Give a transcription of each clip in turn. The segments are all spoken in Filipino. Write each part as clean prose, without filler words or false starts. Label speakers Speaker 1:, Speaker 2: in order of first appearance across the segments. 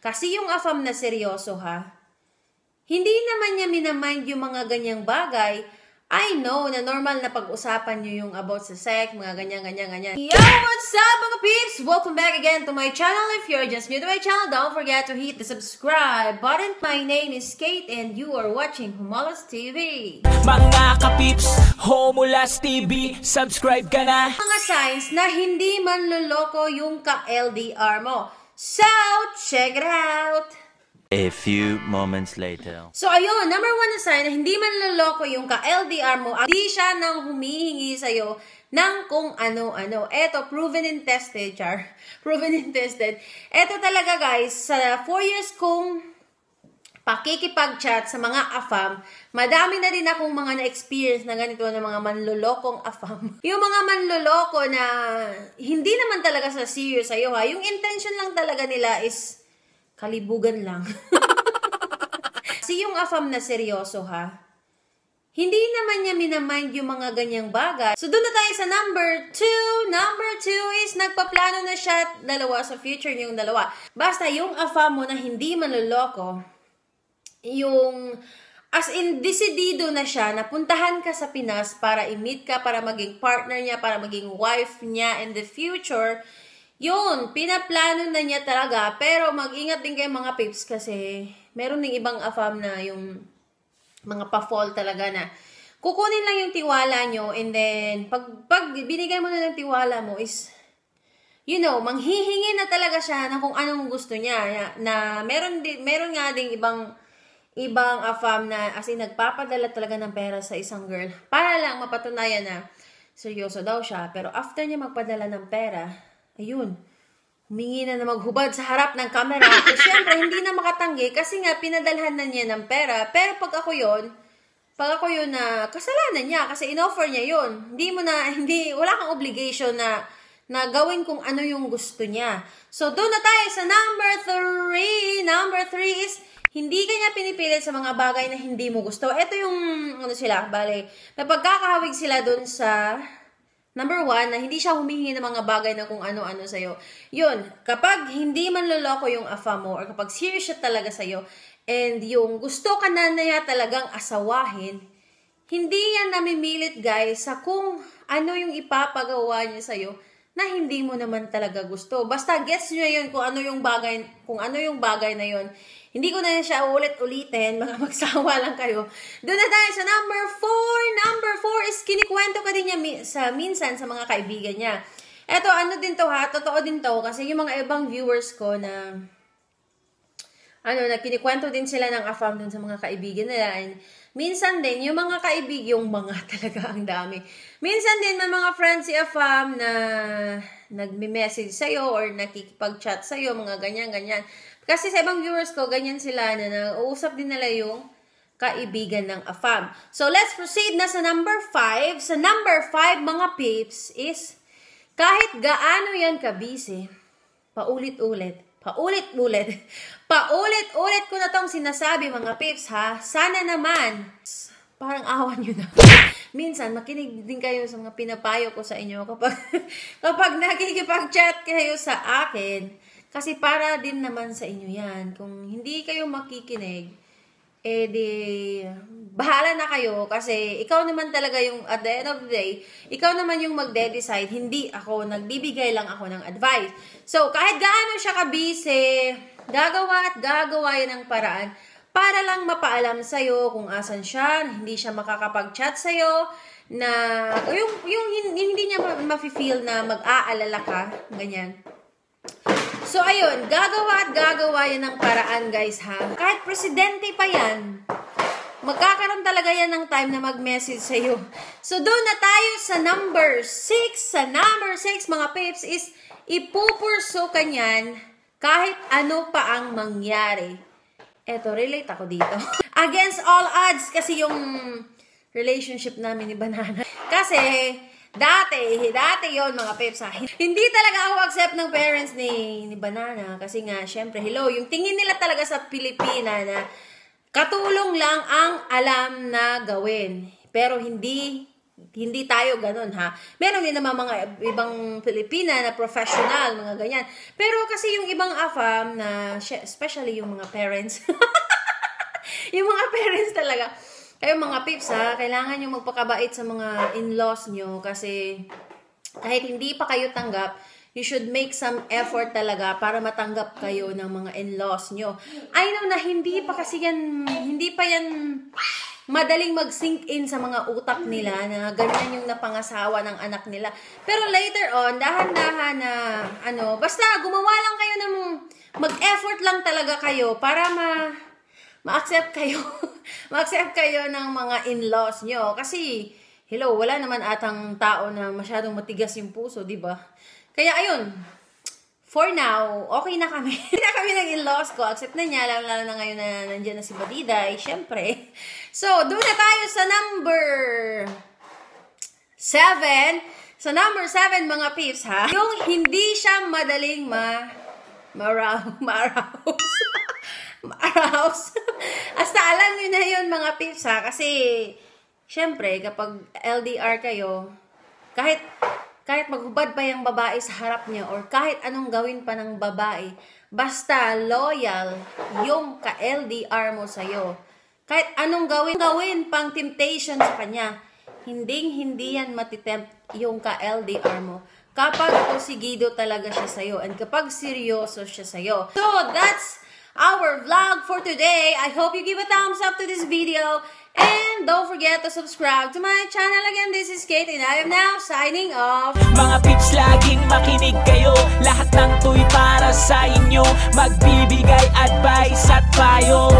Speaker 1: Kasi yung afam na seryoso ha, hindi naman niya minamind yung mga ganyang bagay. I know na normal na pag-usapan nyo yung about sa sex, mga ganyan. Yo, what's up mga peeps? Welcome back again to my channel. If you're just new to my channel, don't forget to hit the subscribe button. My name is Kate and you are watching Homulas TV.
Speaker 2: Mga ka-peeps, Homulas TV, subscribe ka na.
Speaker 1: Mga signs na hindi manloloko yung ka-LDR mo. So, check it out!
Speaker 3: A few moments later.
Speaker 1: So, ayun, number one na sign na hindi manloloko yung ka-LDR mo at di siya nang humihingi sa'yo ng kung ano-ano. Eto, proven and tested, char. Proven and tested. Eto talaga, guys, sa 4 years kong pakikipag-chat sa mga afam, madami na din akong mga na-experience na ganito ng mga manlolokong afam. Yung mga manloloko na hindi naman talaga sa serious sa'yo, ha. Yung intention lang talaga nila is kalibugan lang. Kasi yung afam na seryoso ha, hindi naman niya minamind yung mga ganyang bagay. So doon na tayo sa number 2. Number 2 is nagpaplano na siya dalawa sa future niyong dalawa. Basta yung afam mo na hindi manloloko, yung as in desidido na siya na puntahan ka sa Pinas para i-meet ka, para maging partner niya, para maging wife niya in the future. Yun, pinaplano na niya talaga. Pero mag-ingat din kayo mga pips kasi meron ding ibang afam na yung mga pa-fall talaga na kukunin lang yung tiwala nyo and then pag binigay mo na ng tiwala mo is, you know, manghihingi na talaga siya na kung anong gusto niya. Na meron nga ding ibang afam na as in nagpapadala talaga ng pera sa isang girl para lang mapatunayan na seryoso daw siya. Pero after niya magpadala ng pera, ayun, humingi na maghubad sa harap ng camera. At syempre, hindi na makatanggi kasi nga pinadalhan na niya ng pera. Pero pag ako yun na kasalanan niya kasi inoffer niya yun. Wala kang obligation na gawin kung ano yung gusto niya. So, doon na tayo sa number 3. Number 3 is, hindi ka niya pinipilit sa mga bagay na hindi mo gusto. Ito yung, napagkakahawig sila doon sa number 1, na hindi siya humihingi ng mga bagay na kung ano-ano sa'yo. Yun, kapag hindi man loloko yung afam mo, or kapag serious siya talaga sa'yo, and yung gusto ka na niya talagang asawahin, hindi yan namimilit, guys, sa kung ano yung ipapagawa niya sa'yo, na hindi mo naman talaga gusto. Basta gets nyo yun kung ano yung bagay na yun. Hindi ko na siya ulit-ulitin, mga magsawa lang kayo. Doon na tayo sa number 4. Number 4 is kinikwento ka din niya minsan sa mga kaibigan niya. Eto, ano din to ha, totoo din to, kasi yung mga ibang viewers ko na kinikwento din sila ng afam dun sa mga kaibigan nila. And minsan din, yung mga talaga ang dami. Minsan din, may mga friends si afam na nagme-message sa'yo or nakikipag-chat sa'yo, mga ganyan. Kasi sa ibang viewers ko, ganyan sila na nauusap din nila yung kaibigan ng afam. So, let's proceed na sa number 5. Sa number 5, mga peeps, is kahit gaano yan ka-busy, paulit-ulit ko na tong sinasabi, mga peeps, ha? Sana naman, parang awan nyo na. Minsan, makinig din kayo sa mga pinapayo ko sa inyo kapag nakikipag-chat kayo sa akin. Kasi para din naman sa inyo yan. Kung hindi kayo makikinig, bahala na kayo. Kasi ikaw naman talaga yung, at the end of the day, ikaw naman yung magde-decide. Hindi ako, nagbibigay lang ako ng advice. So, kahit gaano siya ka-busy, gagawa yan ng paraan para lang mapaalam sa'yo kung asan siya, hindi siya makakapag-chat sa'yo, na yung hindi niya ma-feel na mag-aalala ka, ganyan. So, ayun, gagawa yan ng paraan, guys, ha? Kahit presidente pa yan, magkakaroon talaga yan ng time na mag-message sa'yo. So, doon na tayo sa number 6. Sa number 6, mga peeps, is ipupurso ka niyan kahit ano pa ang mangyari. Eto, relate ako dito. Against all odds, kasi yung relationship namin ni Banana. Kasi dati yon mga peps, ha? Hindi talaga ako accept ng parents ni Banana kasi nga, syempre, yung tingin nila talaga sa Pilipina na katulong lang ang alam na gawin. Pero hindi Hindi tayo ganun, ha? Meron din naman mga ibang Pilipina na professional, mga ganyan. Pero kasi yung ibang AFAM na, especially yung mga parents, yung mga parents talaga, kayo mga pips, ha, kailangan nyo magpakabait sa mga in-laws nyo kasi kahit hindi pa kayo tanggap, you should make some effort talaga para matanggap kayo ng mga in-laws nyo. I know na hindi pa yan madaling mag-sink in sa mga utak nila na ganyan yung napangasawa ng anak nila. Pero later on, dahan-dahan na, basta gumawa lang kayo ng, mag-effort lang talaga kayo para ma-accept kayo. Ma-accept kayo ng mga in-laws nyo. Kasi, hello, wala naman atang tao na masyadong matigas yung puso, di ba? Kaya ayun, for now, okay na kami. Okay na kami ng in-laws ko. Accept na niya, lalo na ngayon na nandiyan na si Badiday, syempre. So, doon na tayo sa number 7. Sa number 7, mga peeps, ha? Yung hindi siya madaling ma-arouse. Hasta alam nyo na yun, mga peeps, ha? Kasi, syempre, kapag LDR kayo, kahit maghubad pa yung babae sa harap niya or kahit anong gawin pa ng babae, basta loyal yung ka-LDR mo sa'yo. Kahit anong gawin pang temptation sa kanya, hindi yan matitempt yung ka-LDR mo. Kapag posigido talaga siya sa'yo and kapag seryoso siya sa'yo. So, that's our vlog for today. I hope you give a thumbs up to this video. And don't forget to subscribe to my channel. Again, this is Kate and I am now signing off.
Speaker 2: Mga pips, laging makinig kayo. Lahat ng tuy para sa inyo. Magbibigay advice at payo.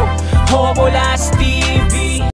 Speaker 2: Homolas TV.